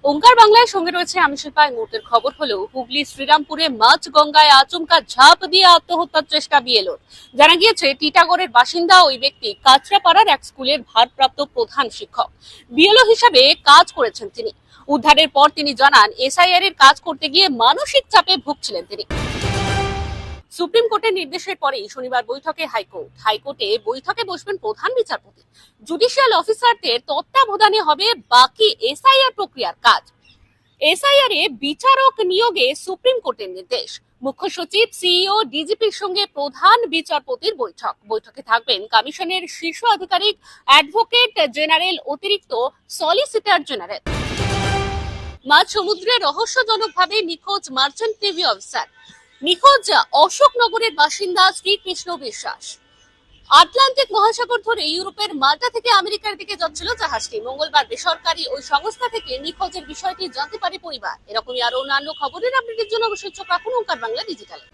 ওঙ্কার বাংলায় সঙ্গে রয়েছে আমি শিল্পা। মুহূর্তের খবর হলো হুগলি শ্রীরামপুরে মাছ গঙ্গায় আচমকা ঝাঁপ দিয়ে আত্মহত্যার চেষ্টা বিএলওর। জানা গিয়েছে টিটাগড়ের বাসিন্দা ওই ব্যক্তি কাঁচরাপাড়ার এক স্কুলের ভারপ্রাপ্ত প্রধান শিক্ষক। বিএলও হিসাবে কাজ করেছেন তিনি। উদ্ধারের পর তিনি জানান এসআইআর এর কাজ করতে গিয়ে মানসিক চাপে ভুগছিলেন তিনি। সুপ্রিম কোর্টের নির্দেশের পরেই শনিবার বৈঠকে হাইকোর্টে বৈঠকে বসবেন প্রধান বিচারপতি। জুডিশিয়াল অফিসারদের তত্ত্বাবধানে হবে বাকি এসআইআর প্রক্রিয়ার কাজ। এসআইআর এ বিচারক নিয়োগে সুপ্রিম কোর্টের নির্দেশ। মুখ্য সচিব, সিইও, ডিজিপির সঙ্গে প্রধান বিচারপতির বৈঠকে থাকবেন কমিশনের শীর্ষ আধিকারিক, অ্যাডভোকেট জেনারেল, অতিরিক্ত সলিসিটর জেনারেল। মাঝ সমুদ্রে রহস্যজনকভাবে নিখোঁজ মার্চেন্ট নেভি অফিসার। নিখোঁজ অশোকনগরের বাসিন্দা শ্রীকৃষ্ণ বিশ্বাস। আটলান্টিক মহাসাগর ধরে ইউরোপের মাল্টা থেকে আমেরিকার দিকে যাচ্ছিল জাহাজটি। মঙ্গলবার বেসরকারি ওই সংস্থা থেকে নিখোঁজের বিষয়টি জানতে পারে পরিবার। এরকমই আরো অন্যান্য খবরের আপডেটের জন্য অবশ্যই চোখ রাখুন ওঙ্কার বাংলা ডিজিটালে।